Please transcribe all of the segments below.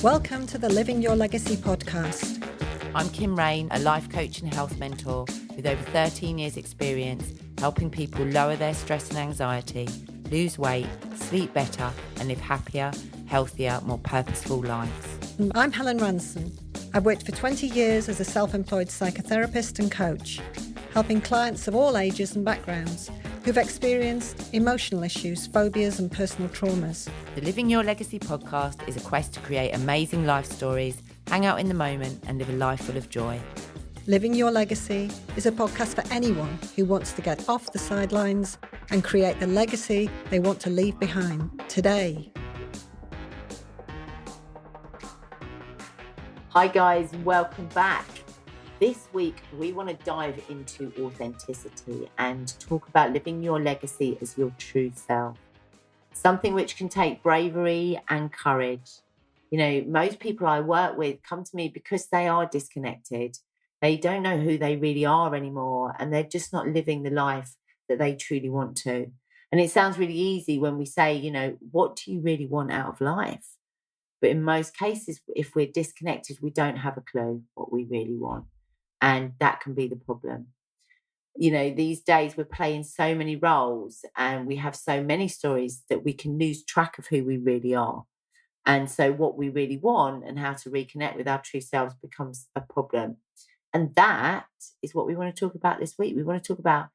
Welcome to the Living Your Legacy podcast. I'm Kim Rain, a life coach and health mentor with over 13 years experience helping people lower their stress and anxiety, lose weight, sleep better and live happier, healthier, more purposeful lives. I'm Helen Ranson. I've worked for 20 years as a self-employed psychotherapist and coach, helping clients of all ages and backgrounds who've experienced emotional issues, phobias and personal traumas. The Living Your Legacy podcast is a quest to create amazing life stories, hang out in the moment and live a life full of joy. Living Your Legacy is a podcast for anyone who wants to get off the sidelines and create the legacy they want to leave behind today. Hi guys, welcome back. This week we want to dive into authenticity and talk about living your legacy as your true self. Something which can take bravery and courage. You know, most people I work with come to me because they are disconnected. They don't know who they really are anymore and they're just not living the life that they truly want to. And it sounds really easy when we say, you know, what do you really want out of life? But in most cases, if we're disconnected, we don't have a clue what we really want. And that can be the problem. You know, these days we're playing so many roles and we have so many stories that we can lose track of who we really are. And so what we really want and how to reconnect with our true selves becomes a problem. And that is what we want to talk about this week. We want to talk about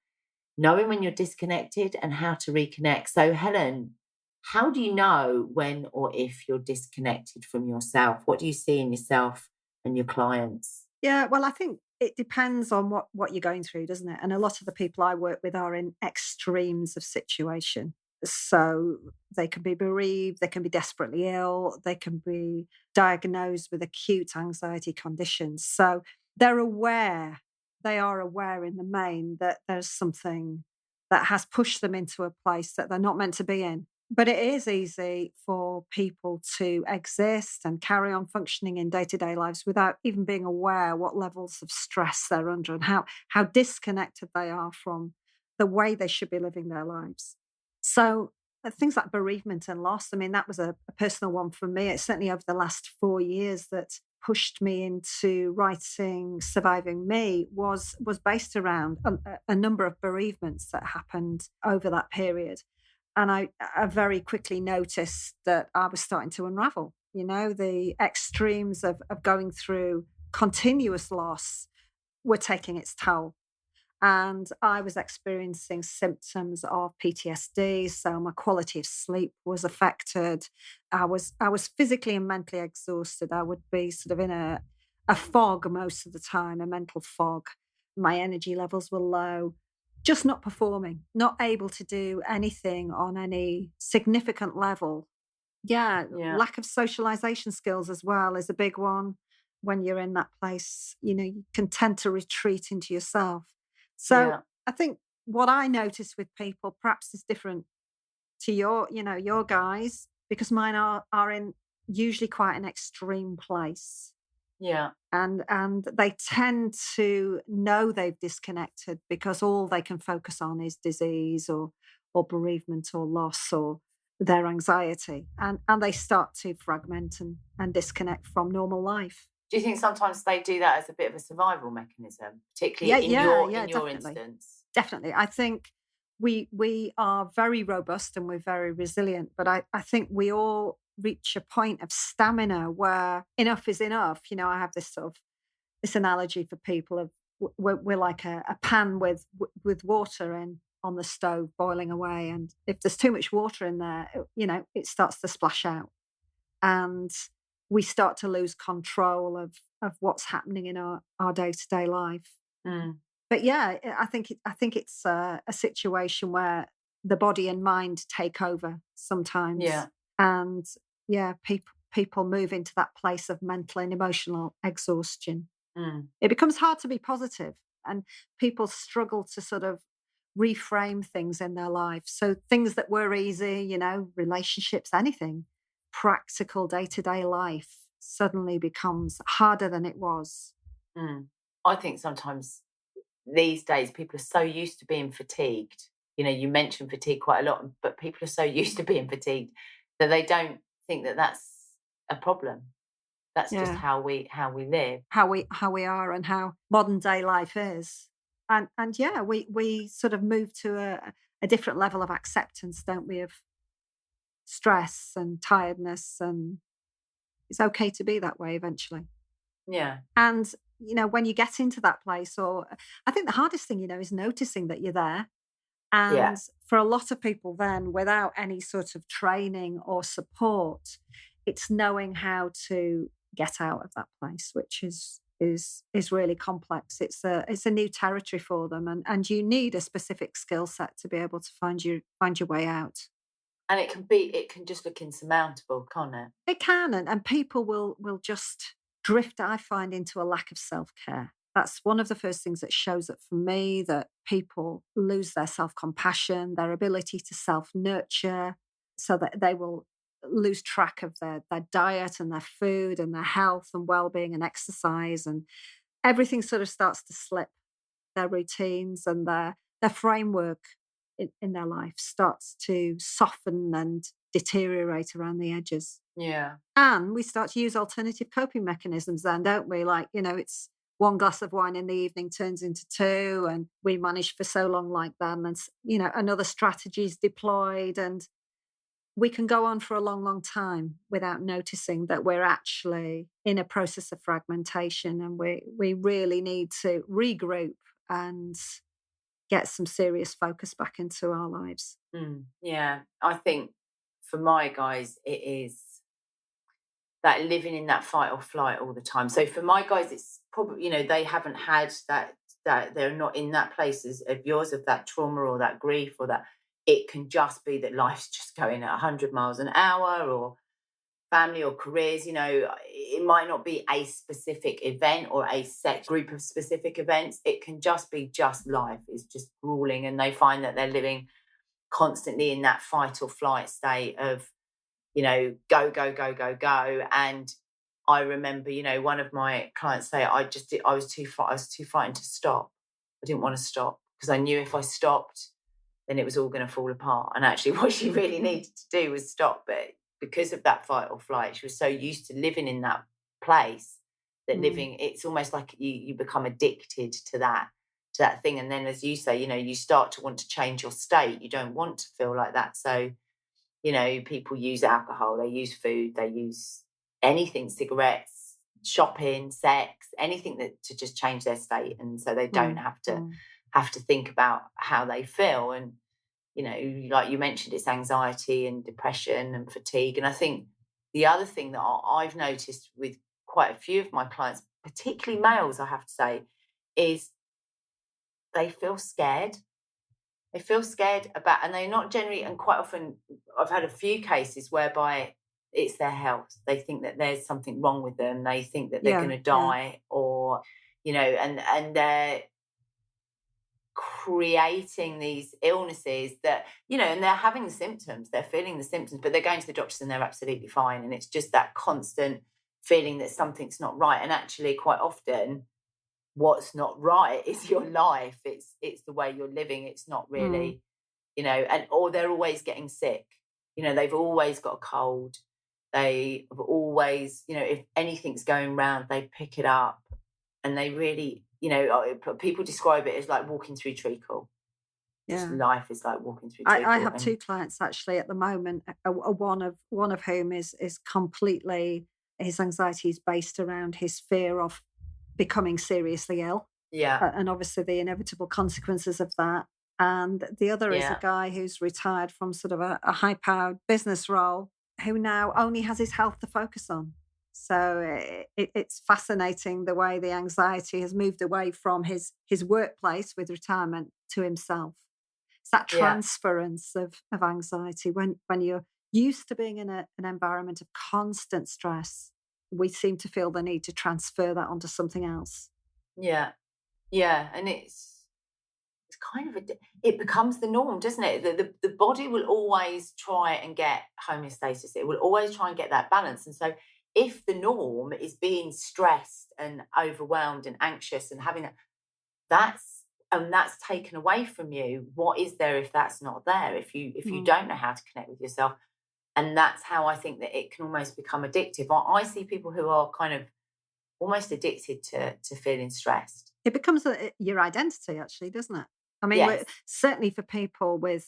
knowing when you're disconnected and how to reconnect. So Helen, how do you know when or if you're disconnected from yourself? What do you see in yourself and your clients? Yeah, well, I think it depends on what you're going through, doesn't it? And a lot of the people I work with are in extremes of situation. So they can be bereaved, they can be desperately ill, they can be diagnosed with acute anxiety conditions. So they are aware in the main that there's something that has pushed them into a place that they're not meant to be in. But it is easy for people to exist and carry on functioning in day-to-day lives without even being aware what levels of stress they're under and how disconnected they are from the way they should be living their lives. So things like bereavement and loss, I mean, that was a personal one for me. It's certainly over the last 4 years that pushed me into writing Surviving Me was based around a number of bereavements that happened over that period. And I very quickly noticed that I was starting to unravel. You know, the extremes of going through continuous loss were taking its toll. And I was experiencing symptoms of PTSD. So my quality of sleep was affected. I was physically and mentally exhausted. I would be sort of in a fog most of the time, a mental fog. My energy levels were low. Just not performing, not able to do anything on any significant level. Yeah, lack of socialization skills as well is a big one. When you're in that place, you know, you can tend to retreat into yourself. So I think what I notice with people perhaps is different to your guys, because mine are in usually quite an extreme place. Yeah. And they tend to know they've disconnected because all they can focus on is disease or bereavement or loss or their anxiety. And they start to fragment and disconnect from normal life. Do you think sometimes they do that as a bit of a survival mechanism, particularly in your instance? Definitely. I think we are very robust and we're very resilient, but I think we all reach a point of stamina where enough is enough. You know, I have this analogy for people of we're like a pan with water in on the stove boiling away, and if there's too much water in there, it starts to splash out, and we start to lose control of what's happening in our day-to-day life. But yeah, I think it's a situation where the body and mind take over sometimes. And people move into that place of mental and emotional exhaustion. It becomes hard to be positive, and people struggle to sort of reframe things in their life. So things that were easy, you know, relationships, anything, practical day-to-day life suddenly becomes harder than it was. I think sometimes these days people are so used to being fatigued. You know, you mentioned fatigue quite a lot, but people are so used to being fatigued that they don't think that that's a problem. That's just Yeah. how we live. How we are and how modern day life is. And yeah, we sort of move to a different level of acceptance, don't we, of stress and tiredness, and it's okay to be that way eventually. Yeah. And when you get into that place, or I think the hardest thing, is noticing that you're there. Yeah. And for a lot of people, then, without any sort of training or support, it's knowing how to get out of that place, which is really complex. It's a new territory for them, and you need a specific skill set to be able to find your way out. And it can just look insurmountable, can't it? It can, and people will just drift, I find, into a lack of self-care. That's one of the first things that shows up for me, that people lose their self-compassion, their ability to self-nurture, so that they will lose track of their diet and their food and their health and well-being and exercise, and everything sort of starts to slip. Their routines and their framework in their life starts to soften and deteriorate around the edges. Yeah. And we start to use alternative coping mechanisms then, don't we? Like, it's one glass of wine in the evening turns into two, and we manage for so long like that. And, another strategy is deployed, and we can go on for a long, long time without noticing that we're actually in a process of fragmentation, and we really need to regroup and get some serious focus back into our lives. Yeah. I think for my guys, it is that living in that fight or flight all the time. So for my guys, it's probably, they haven't had that they're not in that place of yours, of that trauma or that grief, or that it can just be that life's just going at 100 miles an hour, or family or careers. It might not be a specific event or a set group of specific events. It can just be just life is just grueling, and they find that they're living constantly in that fight or flight state of, go, go, go, go, go. And I remember, one of my clients say, I was too frightened to stop. I didn't want to stop because I knew if I stopped, then it was all going to fall apart. And actually what she really needed to do was stop. But because of that fight or flight, she was so used to living in that place that Mm, it's almost like you become addicted to that thing. And then, as you say, you start to want to change your state. You don't want to feel like that. So, people use alcohol, they use food, they use anything, cigarettes, shopping, sex, anything that to just change their state. And so they don't mm, have mm. to think about how they feel. And, like you mentioned, it's anxiety and depression and fatigue. And I think the other thing that I've noticed with quite a few of my clients, particularly males, I have to say, is they feel scared. They feel scared about, and they're not generally, and quite often I've had a few cases whereby it's their health. They think that there's something wrong with them. They think that they're Yeah, going to yeah. die, or, and they're creating these illnesses that, and they're having the symptoms, they're feeling the symptoms, but they're going to the doctors and they're absolutely fine. And it's just that constant feeling that something's not right. And actually, quite often, what's not right is your life. It's the way you're living. It's not Mm, really, and or they're always getting sick. They've always got a cold. They have always, if anything's going round, they pick it up, and they really, people describe it as like walking through treacle. Just yeah. life is like walking through I treacle, have and two clients actually at the moment. One of whom is completely, his anxiety is based around his fear of becoming seriously ill, yeah, and obviously the inevitable consequences of that. And the other is a yeah, guy who's retired from sort of a high-powered business role, who now only has his health to focus on. So it's fascinating the way the anxiety has moved away from his workplace with retirement to himself. It's that yeah. transference of anxiety when you're used to being in an environment of constant stress. We seem to feel the need to transfer that onto something else. Yeah, yeah, and it's kind of it becomes the norm, doesn't it? The body will always try and get homeostasis. It will always try and get that balance. And so, if the norm is being stressed and overwhelmed and anxious and having that's taken away from you, what is there if that's not there? If you Mm, don't know how to connect with yourself, And that's how I think that it can almost become addictive. I see people who are kind of almost addicted to feeling stressed. It becomes your identity, actually, doesn't it? I mean, Yes. certainly for people with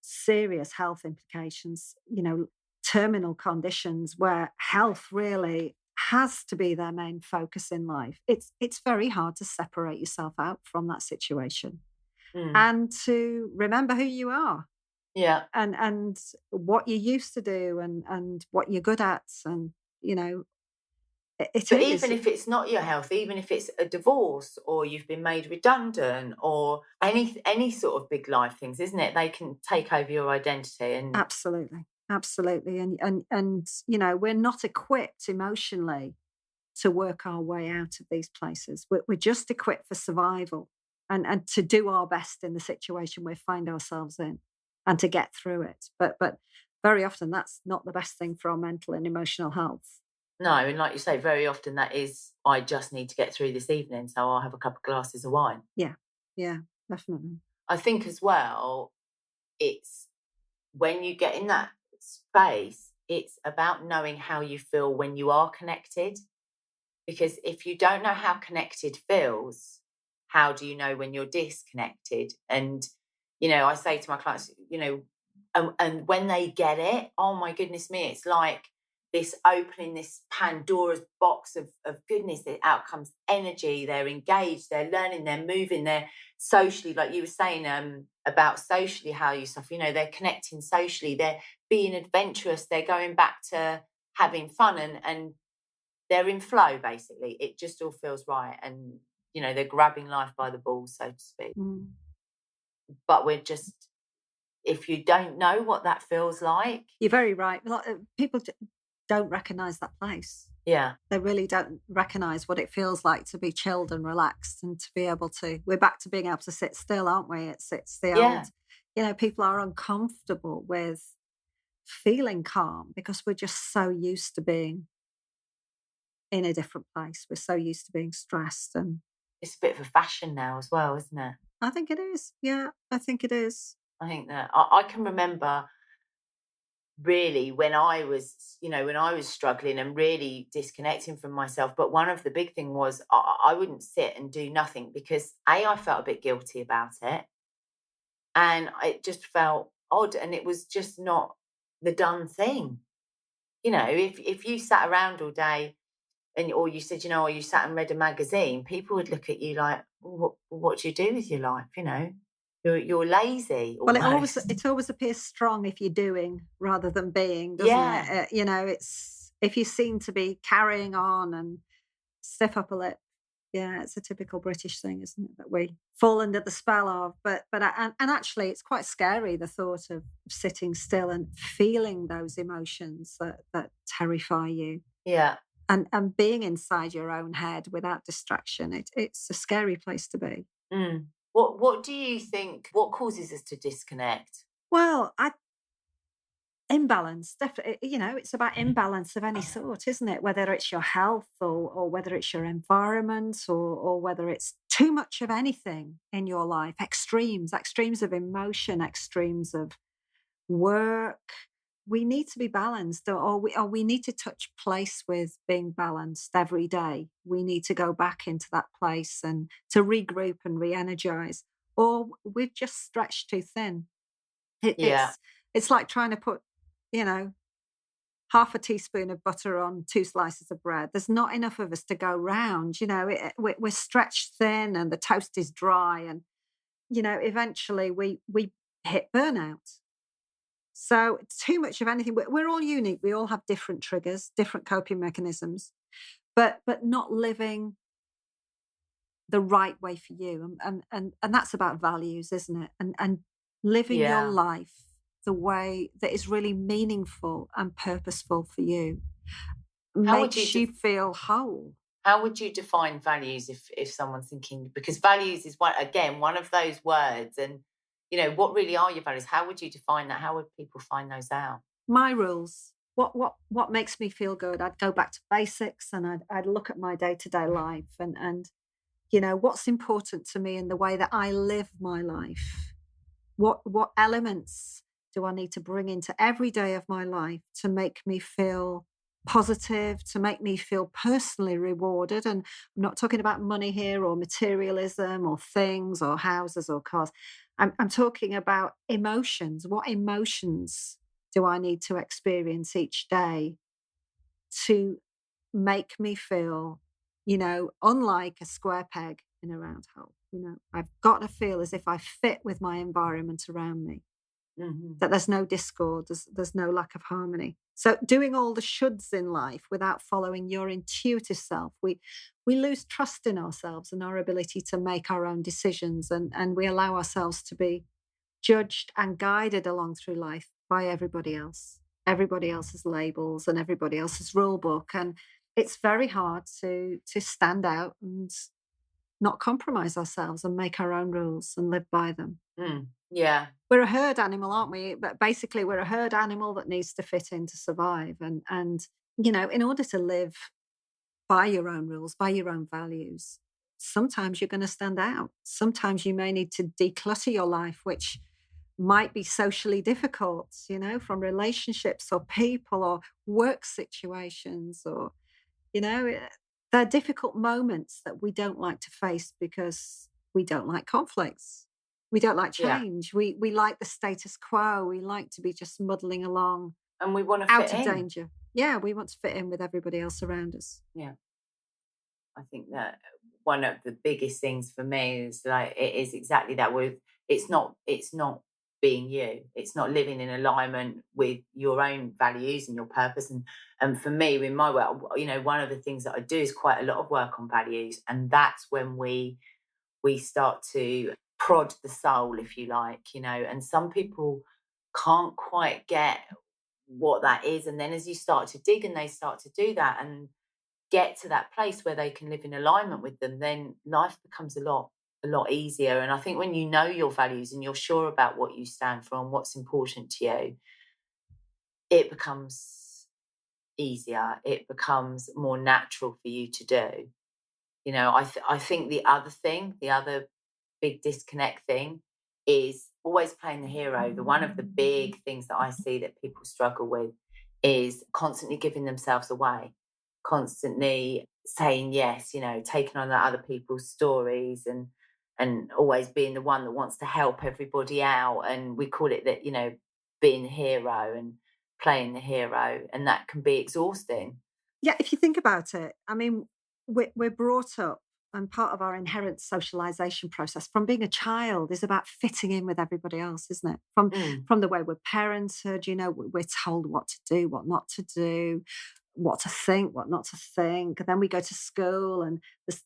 serious health implications, terminal conditions where health really has to be their main focus in life. It's very hard to separate yourself out from that situation Mm. and to remember who you are Yeah. and what you used to do and what you're good at, and you know it But even is if it's not your health, even if it's a divorce or you've been made redundant or any sort of big life things, isn't it? They can take over your identity and absolutely, absolutely, and we're not equipped emotionally to work our way out of these places. We're just equipped for survival and to do our best in the situation we find ourselves in and to get through it. But very often that's not the best thing for our mental and emotional health. no, and like you say, very often that is, I just need to get through this evening, so I'll have a couple of glasses of wine. Yeah, yeah, definitely. I think as well, it's when you get in that space, it's about knowing how you feel when you are connected. Because if you don't know how connected feels, how do you know when you're disconnected? And, I say to my clients, and when they get it, oh my goodness me, it's like this opening this Pandora's box of goodness. Out comes energy. They're engaged, they're learning, they're moving, they're socially, like you were saying about socially, how you suffer, they're connecting socially, they're being adventurous, they're going back to having fun and they're in flow basically. It just all feels right. And, they're grabbing life by the balls, so to speak. Mm. But we're just, if you don't know what that feels like, You're very right. People don't recognize that place. yeah. They really don't recognize what it feels like to be chilled and relaxed and to be able to. We're back to being able to sit still, aren't we? It's the Yeah. old, people are uncomfortable with feeling calm because we're just so used to being in a different place. We're so used to being stressed. And It's a bit of a fashion now as well, isn't it? I think it is. Yeah, I think it is. I think that I can remember really when I was, when I was struggling and really disconnecting from myself. But one of the big thing was I wouldn't sit and do nothing because I felt a bit guilty about it. And it just felt odd and it was just not the done thing. If you sat around all day and or you said, or you sat and read a magazine, people would look at you like, what do you do with your life? You're lazy Well, it always almost. it always appears strong if you're doing rather than being, doesn't it? Yeah. It's if you seem to be carrying on and stiff upper lip. Yeah, it's a typical British thing, isn't it? That we fall under the spell of. And actually, it's quite scary the thought of sitting still and feeling those emotions that terrify you, Yeah. and being inside your own head without distraction. It's a scary place to be. Mm. What do you think? What causes us to disconnect? Well, I imbalance, definitely. It's about imbalance of any sort, isn't it? Whether it's your health or whether it's your environment or whether it's too much of anything in your life, extremes of emotion, extremes of work. We need to be balanced, or we need to touch place with being balanced every day. We need to go back into that place and to regroup and re-energize, or we've just stretched too thin. It, Yeah. it's like trying to put, you know, half a teaspoon of butter on two slices of bread. There's not enough of us to go round. We're stretched thin, and the toast is dry, and eventually we hit burnout. So too much of anything. We're all unique. We all have different triggers, different coping mechanisms, but not living the right way for you. And that's about values, isn't it? And living your Yeah. life the way that is really meaningful and purposeful for you How would you makes you feel whole. how would you define values if someone's thinking, because values is one of those words, and what really are your values? How would you define that? How would people find those out? My rules. What makes me feel good? I'd go back to basics, and I'd look at my day-to-day life and what's important to me in the way that I live my life. What elements do I need to bring into every day of my life to make me feel positive, to make me feel personally rewarded? And I'm not talking about money here or materialism or things or houses or cars. I'm talking about emotions. What emotions do I need to experience each day to make me feel, unlike a square peg in a round hole? I've got to feel as if I fit with my environment around me, Mhm. that there's no discord, there's no lack of harmony. So doing all the shoulds in life without following your intuitive self, we lose trust in ourselves and our ability to make our own decisions, and we allow ourselves to be judged and guided along through life by everybody else's labels and everybody else's rule book. And it's very hard to stand out and not compromise ourselves and make our own rules and live by them. Yeah. We're a herd animal, aren't we? But basically, we're a herd animal that needs to fit in to survive. And in order to live by your own rules, by your own values, sometimes you're going to stand out. Sometimes you may need to declutter your life, which might be socially difficult, from relationships or people or work situations, or you know, eh, they're difficult moments that we don't like to face because we don't like conflicts. We don't like Yeah. change. We like the status quo. We like to be just muddling along And we want to fit out of in. danger. Yeah, we want to fit in with everybody else around us. Yeah. I think that one of the biggest things for me is like it is exactly that with it's not being you. It's not living in alignment with your own values and your purpose. And for me, in my work, one of the things that I do is quite a lot of work on values. And that's when we start to prod the soul, if you like, and some people can't quite get what that is. And then as you start to dig and they start to do that and get to that place where they can live in alignment with them, then life becomes a lot easier. And I think when you know your values and you're sure about what you stand for and what's important to you, it becomes easier. It becomes more natural for you to do. I think the other big disconnect thing is always playing the hero. The one of the big things that I see that people struggle with is constantly giving themselves away, constantly saying yes, taking on the other people's stories and always being the one that wants to help everybody out. And we call it that, being the hero and playing the hero, and that can be exhausting. Yeah, if you think about it, I mean, we're brought up, and part of our inherent socialization process from being a child is about fitting in with everybody else, isn't it? From Mm. from the way we're parented, we're told what to do, what not to do, what to think, what not to think. And then we go to school, and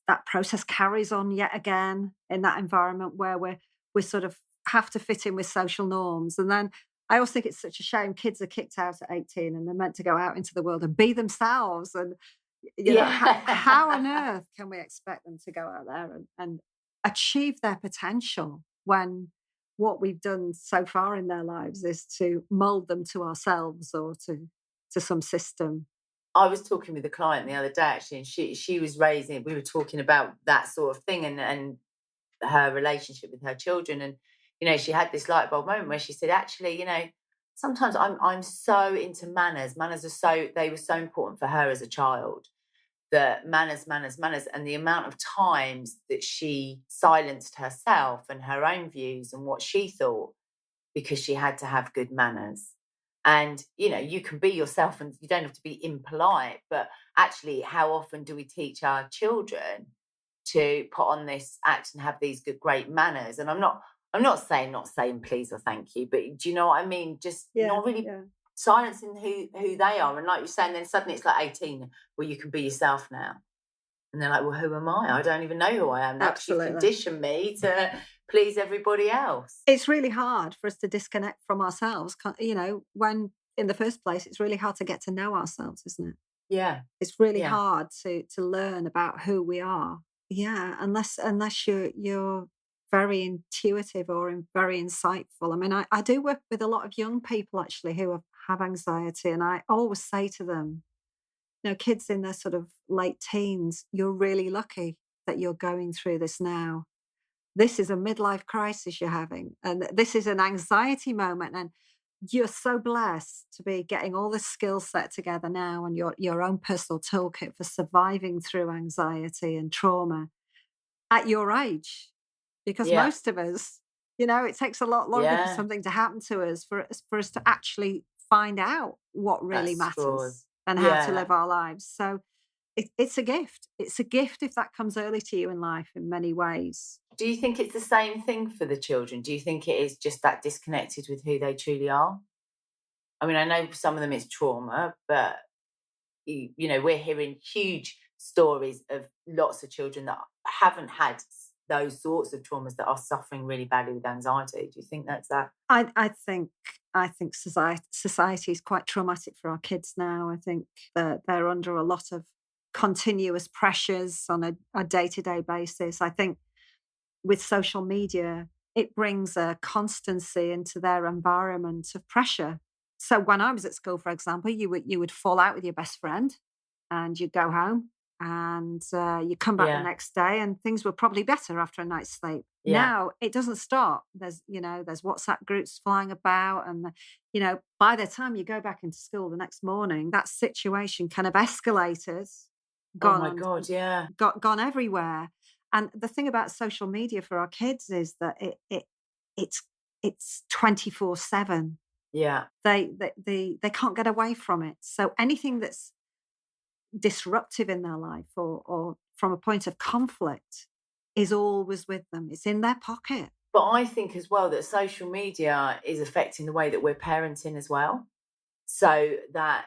that process carries on yet again in that environment where we sort of have to fit in with social norms. And then I always think it's such a shame kids are kicked out at 18 and they're meant to go out into the world and be themselves. And, how on Yeah. earth can we expect them to go out there and achieve their potential when what we've done so far in their lives is to mold them to ourselves or to some system? I was talking with a client the other day actually, and she was raising. We were talking about that sort of thing and her relationship with her children, and she had this light bulb moment where she said, actually, sometimes I'm so into manners. Manners they were so important for her as a child. That manners, and the amount of times that she silenced herself and her own views and what she thought because she had to have good manners. And, you can be yourself and you don't have to be impolite, but actually, how often do we teach our children to put on this act and have these great manners? And I'm not saying not saying please or thank you, but do you know what I mean? Just Yeah, not really yeah. silencing who they are. And like you're saying, then suddenly it's like 18, where you can be yourself now. And they're like, well, who am I? I don't even know who I am now because you've Absolutely. conditioned me to please everybody else. It's really hard for us to disconnect from ourselves, when in the first place, it's really hard to get to know ourselves, isn't it? Yeah. It's really Yeah. hard to learn about who we are. Yeah, unless you're very intuitive or very insightful. I mean, I do work with a lot of young people actually who have anxiety, and I always say to them, kids in their sort of late teens, you're really lucky that you're going through this now. This is a midlife crisis you're having, and this is an anxiety moment, and you're so blessed to be getting all this skill set together now and your own personal toolkit for surviving through anxiety and trauma at your age. Because Yeah, most of us, it takes a lot longer for yeah, something to happen to us for us to actually find out what really that's straws. matters and how Yeah, to live our lives. So it's a gift. It's a gift if that comes early to you in life in many ways. do you think it's the same thing for the children? Do you think it is just that disconnected with who they truly are? I mean, I know for some of them it's trauma, but we're hearing huge stories of lots of children that haven't had those sorts of traumas that are suffering really badly with anxiety. Do you think that's that? I think society is quite traumatic for our kids now. I think that they're under a lot of continuous pressures on a day-to-day basis. I think with social media, it brings a constancy into their environment of pressure. So when I was at school, for example, you would fall out with your best friend, and you'd go home, and you come back the Yeah, next day, and things were probably better after a night's sleep. yeah. Now it doesn't stop. There's WhatsApp groups flying about, and by the time you go back into school the next morning, that situation kind of escalated, Oh gone my on, God, yeah, gone everywhere. And the thing about social media for our kids is that it's it's 24/7. yeah. They can't get away from it. So anything that's disruptive in their life or from a point of conflict is always with them. It's in their pocket. But I think as well that social media is affecting the way that we're parenting as well. So that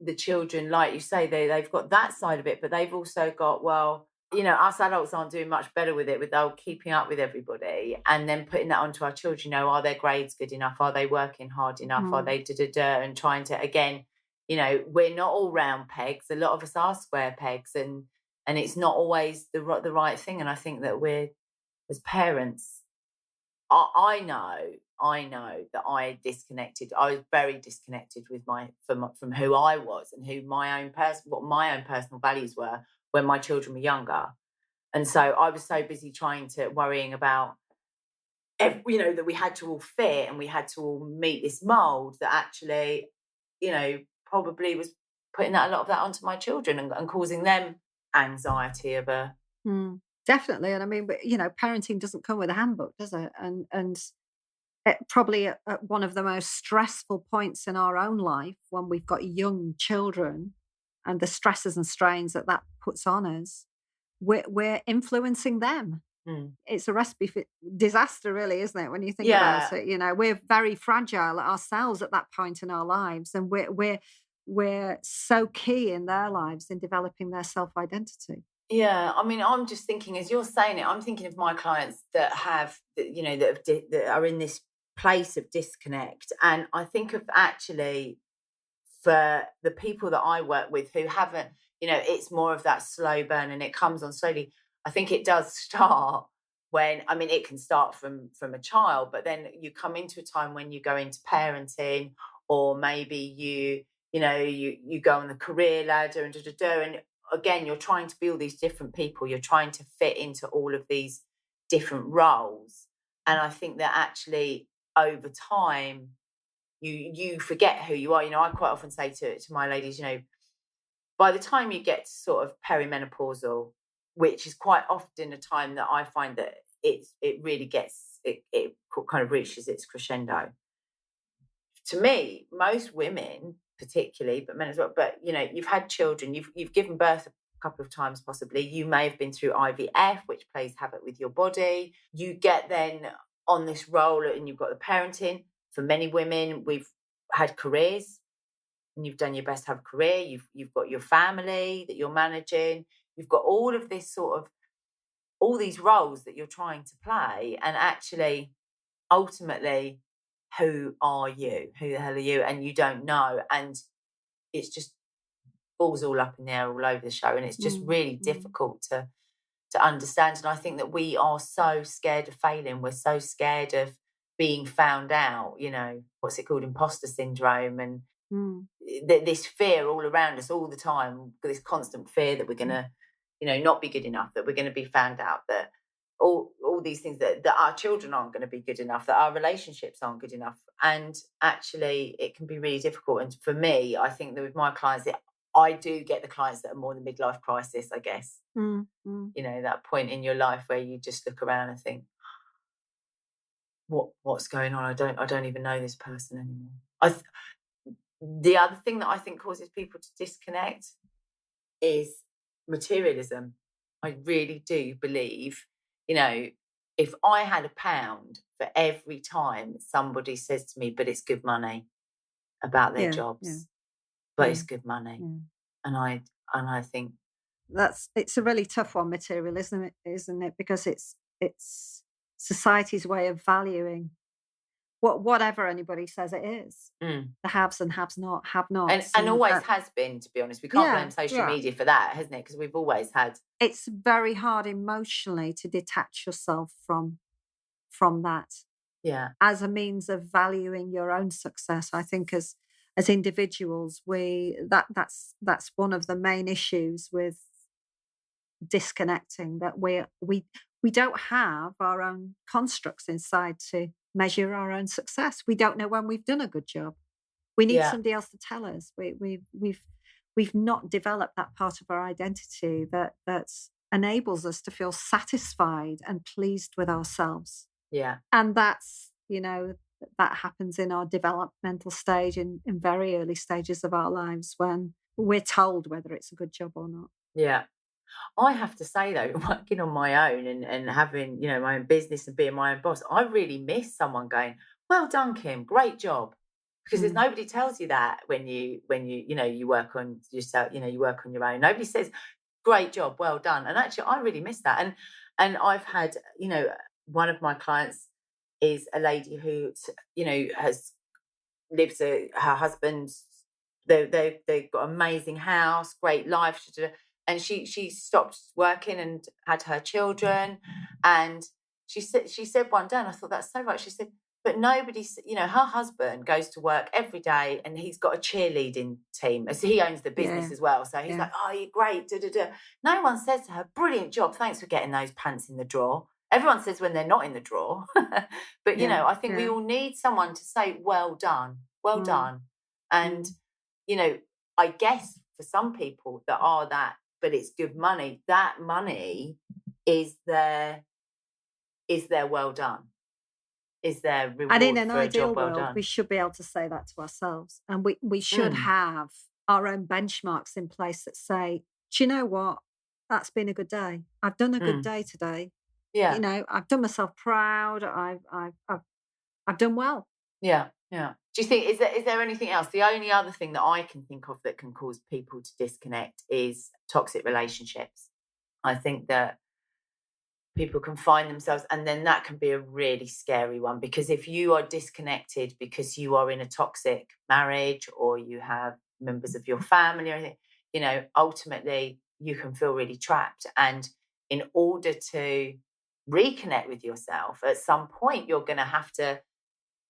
the children, like you say, they've got that side of it, but they've also got, well, us adults aren't doing much better with it, without keeping up with everybody and then putting that onto our children. Are their grades good enough? Are they working hard enough? Are Mm, they da-da-da? And trying to, again, we're not all round pegs. A lot of us are square pegs, and it's not always the right thing. And I think that we're, as parents, I know that I disconnected. I was very disconnected with from who I was and who what my own personal values were when my children were younger. And so I was so busy worrying about, that we had to all fit and we had to all meet this mold, that actually, probably was putting a lot of that onto my children, and causing them anxiety of a. definitely. And I mean, but parenting doesn't come with a handbook, does it? And probably at one of the most stressful points in our own life when we've got young children and the stresses and strains that puts on us, we're influencing them. Mm. It's a recipe for disaster, really, isn't it? When you think about Yeah. it, we're very fragile ourselves at that point in our lives, and we're so key in their lives in developing their self identity. Yeah, I mean, I'm just thinking as you're saying it, I'm thinking of my clients that that are in this place of disconnect, and I think of, actually, for the people that I work with who haven't, it's more of that slow burn and it comes on slowly. I think it does start when, I mean, it can start from a child, but then you come into a time when you go into parenting, or maybe you go on the career ladder and and again, you're trying to be all these different people. You're trying to fit into all of these different roles. And I think that actually over time you forget who you are. I quite often say to my ladies, by the time you get to sort of perimenopausal, which is quite often a time that I find that it really gets it kind of reaches its crescendo. To me, most women, particularly, but men as well, but you've had children, you've given birth a couple of times, possibly. You may have been through IVF, which plays havoc with your body. You get then on this role, and you've got the parenting. For many women, we've had careers, and you've done your best to have a career. You've got your family that you're managing. You've got all of this sort of all these roles that you're trying to play, and actually, ultimately, who are you? Who the hell are you? And you don't know, and it's just balls all up in the air all over the show, and it's just Mm, really mm, difficult to understand. And I think that we are so scared of failing. We're so scared of being found out. What's it called? Imposter syndrome, and mm. this fear all around us all the time, this constant fear that we're going to, not be good enough, that we're going to be found out, that all all these things that our children aren't going to be good enough, that our relationships aren't good enough. And actually, it can be really difficult. And for me, I think that with my clients, I do get the clients that are more in the midlife crisis, I guess. You know, that point in your life where you just look around and think, what's going on? I don't even know this person anymore. The other thing that I think causes people to disconnect is materialism. I really do believe, you know, if I had £1 for every time somebody says to me, but it's good money about their jobs, but it's good money. And I think it's a really tough one, materialism, isn't it? Because it's society's way of valuing whatever anybody says it is. The haves and have nots, and always has been, to be honest. We can't blame social media for that, hasn't it? Because we've always had. It's very hard emotionally to detach yourself from that. Yeah. As a means of valuing your own success. I think as individuals, that's one of the main issues with disconnecting, that we don't have our own constructs inside to measure our own success. We don't know when we've done a good job. We need somebody else to tell us. We've not developed that part of our identity that enables us to feel satisfied and pleased with ourselves. Yeah. And that's, that happens in our developmental stage, in very early stages of our lives, when we're told whether it's a good job or not. Yeah. I have to say, though, working on my own and having, my own business and being my own boss, I really miss someone going, well done, Kim, great job. Because there's nobody tells you that when you work on yourself, you work on your own. Nobody says, great job, well done. And actually, I really miss that. And I've had, one of my clients is a lady who, has lives her husband. They've got an amazing house, great life. And she stopped working and had her children. And she said one day, and I thought that's so right. She said, but nobody's, her husband goes to work every day and he's got a cheerleading team. So he owns the business as well. So he's like, oh, you're great. Da, da, da. No one says to her, brilliant job. Thanks for getting those pants in the drawer. Everyone says when they're not in the drawer. But, I think we all need someone to say, well done, well done. And, I guess for some people that are that, but it's good money, that money is their well done. Is their reward and in an for a ideal job well world, done. we should be able to say that to ourselves. And we should have our own benchmarks in place that say, do you know what? That's been a good day. I've done a good day today. Yeah. I've done myself proud. I've done well. Yeah. Yeah. Do you think, is there anything else? The only other thing that I can think of that can cause people to disconnect is toxic relationships. I think that people can find themselves, and then that can be a really scary one, because if you are disconnected because you are in a toxic marriage or you have members of your family or anything, ultimately you can feel really trapped. And in order to reconnect with yourself, at some point you're going to have to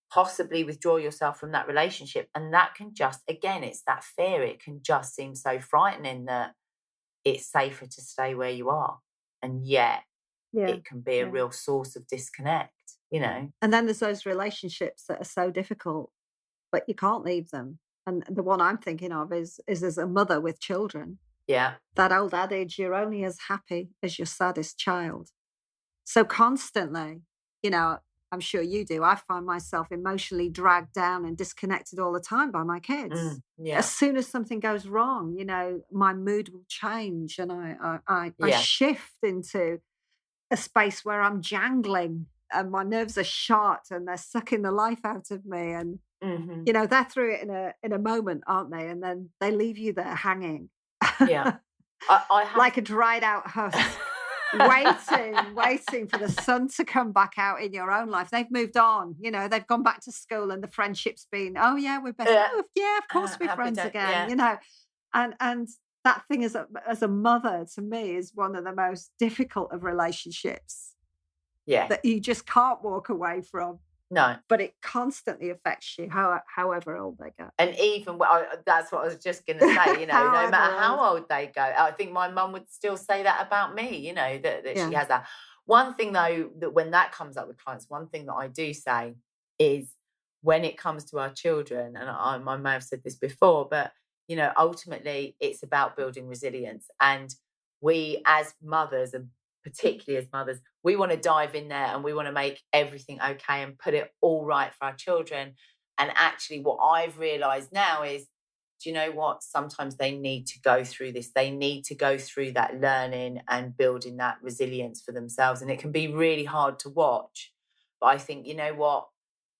possibly withdraw yourself from that relationship. And that can just, again, it's that fear. It can just seem so frightening that it's safer to stay where you are. And yet it can be a real source of disconnect, And then there's those relationships that are so difficult, but you can't leave them. And the one I'm thinking of is as a mother with children. Yeah. That old adage, you're only as happy as your saddest child. So constantly, I'm sure you do, I find myself emotionally dragged down and disconnected all the time by my kids. As soon as something goes wrong, my mood will change, and I shift into a space where I'm jangling and my nerves are shot and they're sucking the life out of me. And, they're through it in a moment, aren't they? And then they leave you there hanging. Yeah. I have... like a dried out husk. waiting for the sun to come back out in your own life. They've moved on, they've gone back to school and the friendship's been, oh yeah, we're better. Of course we're friends again, and that thing as a mother, to me, is one of the most difficult of relationships. Yeah. That you just can't walk away from. No. But it constantly affects you, however old they go. And even, that's what I was just going to say, no matter how old they go. I think my mum would still say that about me, that she has that. One thing though, that when that comes up with clients, one thing that I do say is, when it comes to our children, and I may have said this before, but ultimately it's about building resilience. And we as mothers, and particularly as mothers, we want to dive in there and we want to make everything okay and put it all right for our children. And actually what I've realized now is, do you know what? Sometimes they need to go through this. They need to go through that learning and building that resilience for themselves. And it can be really hard to watch. But I think, you know what?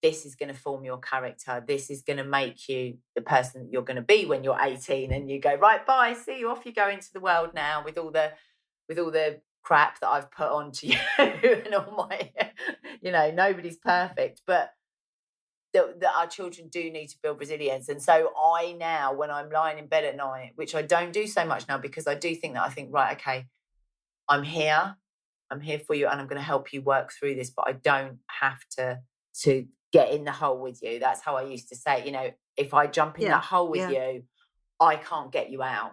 This is going to form your character. This is going to make you the person that you're going to be when you're 18 and you go, right, bye, see you off you go into the world now with all the crap that I've put onto you and all my, nobody's perfect. But that our children do need to build resilience. And so I now, when I'm lying in bed at night, which I don't do so much now, because I do think that, I think, right, okay, I'm here for you and I'm going to help you work through this, but I don't have to get in the hole with you. That's how I used to say, if I jump in Yeah, that hole with yeah, you, I can't get you out.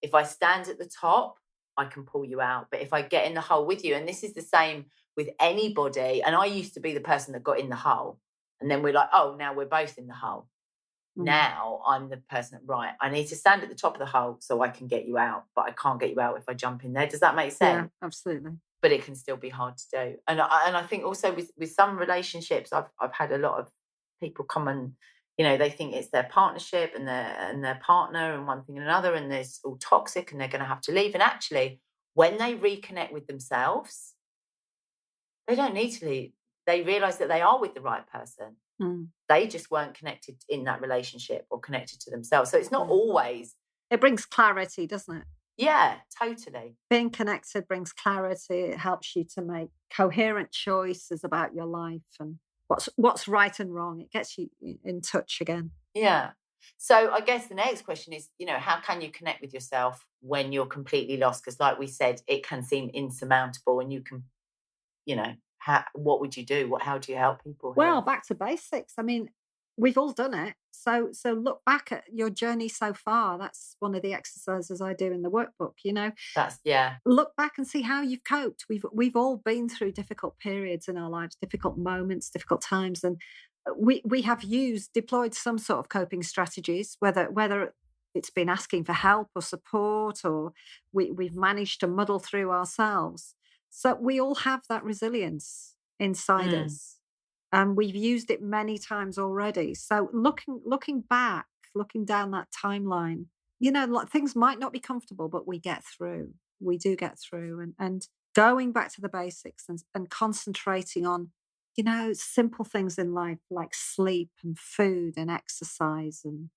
If I stand at the top, I can pull you out. But if I get in the hole with you, and this is the same with anybody, and I used to be the person that got in the hole. And then we're like, oh, now we're both in the hole. mm, Now I'm the person that, right, I need to stand at the top of the hole so I can get you out, but I can't get you out if I jump in there. Does that make yeah, sense? absolutely. But it can still be hard to do. And I think also with some relationships, I've had a lot of people come and, they think it's their partnership and their partner and one thing and another, and there's all toxic and they're going to have to leave. And actually, when they reconnect with themselves, they don't need to leave. They realize that they are with the right person. Mm, They just weren't connected in that relationship or connected to themselves. So it's not yeah. always, It brings clarity, doesn't it? yeah, totally. Being connected brings clarity. It helps you to make coherent choices about your life and what's right and wrong. It gets you in touch again. Yeah. So I guess the next question is, how can you connect with yourself when you're completely lost? Because like we said, it can seem insurmountable and you can, what would you do? How do you help people Well, here? back to basics. I mean, we've all done it. So look back at your journey so far. That's one of the exercises I do in the workbook, Yeah. Look back and see how you've coped. We've all been through difficult periods in our lives, difficult moments, difficult times, and we have deployed some sort of coping strategies, whether it's been asking for help or support, or we've managed to muddle through ourselves. So we all have that resilience inside Mm, us, and we've used it many times already. So looking back, looking down that timeline, like things might not be comfortable, but we get through. We do get through. And going back to the basics and concentrating on, simple things in life like sleep and food and exercise and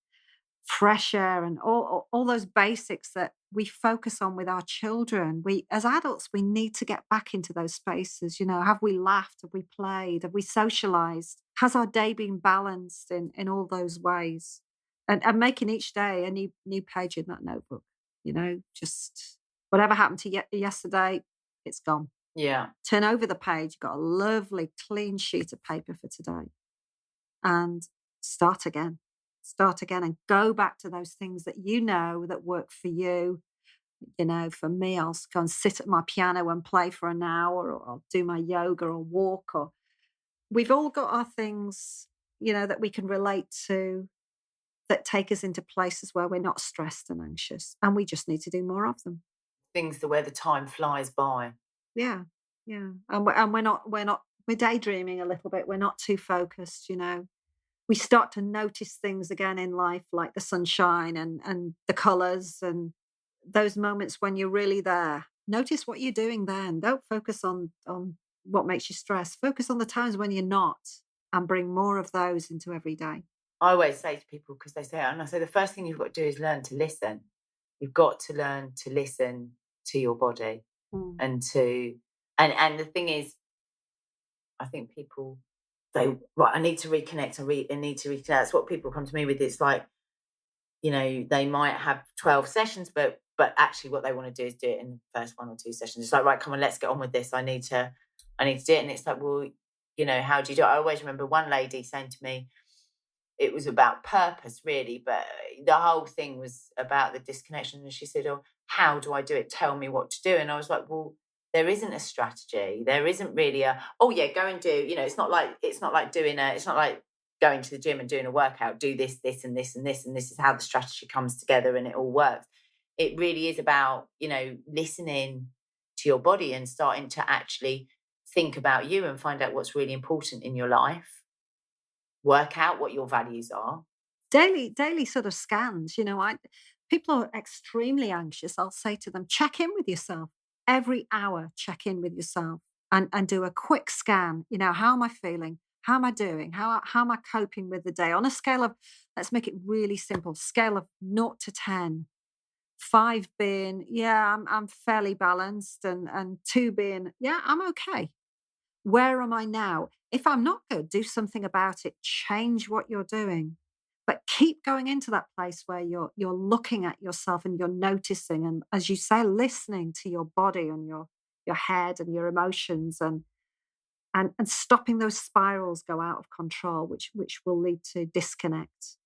fresh air and all those basics that we focus on with our children. We, as adults, we need to get back into those spaces. Have we laughed? Have we played? Have we socialized? Has our day been balanced in all those ways? And making each day a new page in that notebook. Just whatever happened to yesterday, it's gone. yeah. Turn over the page. You've got a lovely clean sheet of paper for today, and start again. Start again and go back to those things that that work for you. For me, I'll go and sit at my piano and play for an hour, or I'll do my yoga or walk. Or we've all got our things, that we can relate to, that take us into places where we're not stressed and anxious, and we just need to do more of them. Things where the time flies by. Yeah, yeah, and we're daydreaming a little bit. We're not too focused. We start to notice things again in life, like the sunshine and the colors and those moments when you're really there. Notice what you're doing then. Don't focus on what makes you stress. Focus on the times when you're not, and bring more of those into every day. I always say to people, because they say, and I say, the first thing you've got to do is learn to listen. You've got to learn to listen to your body Mm. and and the thing is, I think people, I need to reconnect. I need to reconnect. That's what people come to me with. It's like, they might have 12 sessions, but actually what they want to do is do it in the first one or two sessions. It's like, right, come on, let's get on with this. I need to do it. And it's like, well, how do you do it? I always remember one lady saying to me, it was about purpose really, but the whole thing was about the disconnection. And she said, oh, how do I do it? Tell me what to do. And I was like, well, there isn't a strategy. There isn't really a, oh yeah, go and do, it's not like going to the gym and doing a workout, do this, this, and this, and this, and this is how the strategy comes together and it all works. It really is about, listening to your body and starting to actually think about you and find out what's really important in your life. Work out what your values are. Daily sort of scans, people are extremely anxious. I'll say to them, check in with yourself every hour, check in with yourself and do a quick scan. How am I feeling? How am I doing? How am I coping with the day? On a scale of, let's make it really simple, scale of 0 to 10, 5 being, yeah, I'm fairly balanced, and 2 being, yeah, I'm okay. Where am I now? If I'm not good, do something about it. Change what you're doing. But keep going into that place where you're looking at yourself and you're noticing, and as you say, listening to your body and your head and your emotions, and stopping those spirals go out of control, which will lead to disconnect.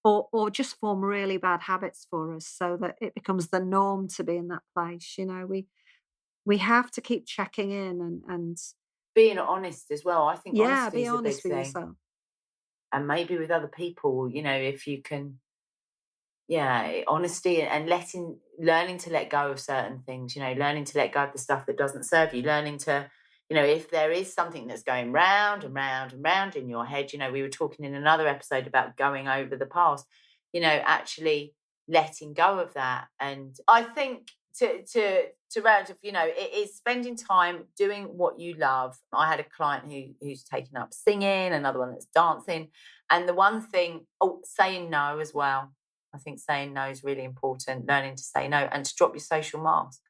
Or just form really bad habits for us, so that it becomes the norm to be in that place. We have to keep checking in and Being honest as well. I think yeah, honesty be is a big honest with thing. yourself. And maybe with other people, if you can, honesty and learning to let go of certain things, learning to let go of the stuff that doesn't serve you, learning to, if there is something that's going round and round and round in your head, we were talking in another episode about going over the past, actually letting go of that. And I think to round off, it is spending time doing what you love. I had a client who's taken up singing, another one that's dancing. And the one thing, saying no as well. I think saying no is really important, learning to say no and to drop your social mask.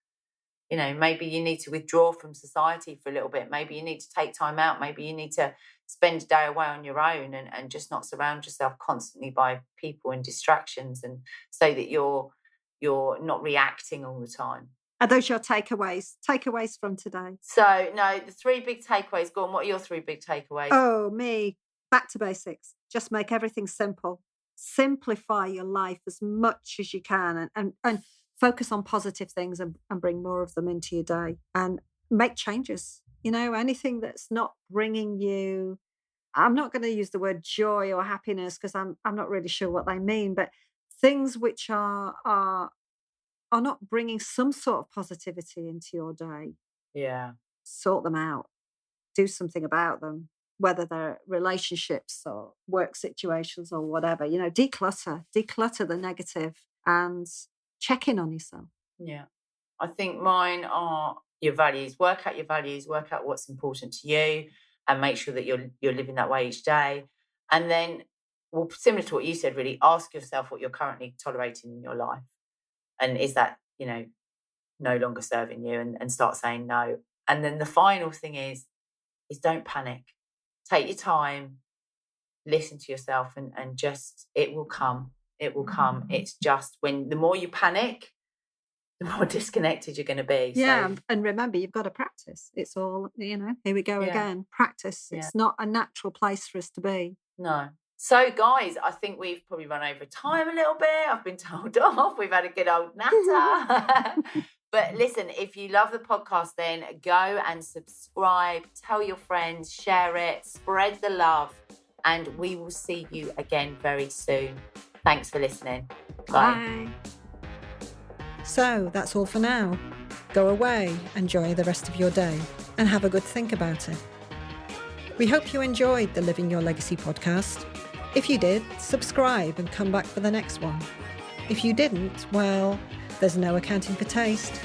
Maybe you need to withdraw from society for a little bit. Maybe you need to take time out. Maybe you need to spend a day away on your own and just not surround yourself constantly by people and distractions, and so that you're not reacting all the time. Are those your takeaways? Takeaways from today? So, no, the 3 big takeaways. Go on, what are your 3 big takeaways? Oh, me. Back to basics. Just make everything simple. Simplify your life as much as you can, and focus on positive things, and bring more of them into your day, and make changes. Anything that's not bringing you, I'm not going to use the word joy or happiness, because I'm not really sure what they mean, but things which are not bringing some sort of positivity into your day, Yeah. sort them out, do something about them, whether they're relationships or work situations or whatever. Declutter the negative and check in on yourself. Yeah. I think mine are your values. Work out your values, work out what's important to you, and make sure that you're living that way each day. And then, well, similar to what you said, really ask yourself what you're currently tolerating in your life. And is that, no longer serving you, and start saying no. And then the final thing is don't panic. Take your time, listen to yourself, and just, it will come. It will come. It's just when the more you panic, the more disconnected you're going to be. Yeah. So, and remember, you've got to practice. It's all, here we go again. Practice. Yeah. It's not a natural place for us to be. No. So, guys, I think we've probably run over time a little bit. I've been told off. We've had a good old natter. But listen, if you love the podcast, then go and subscribe, tell your friends, share it, spread the love, and we will see you again very soon. Thanks for listening. Bye. So that's all for now. Go away, enjoy the rest of your day, and have a good think about it. We hope you enjoyed the Living Your Legacy podcast. If you did, subscribe and come back for the next one. If you didn't, well, there's no accounting for taste.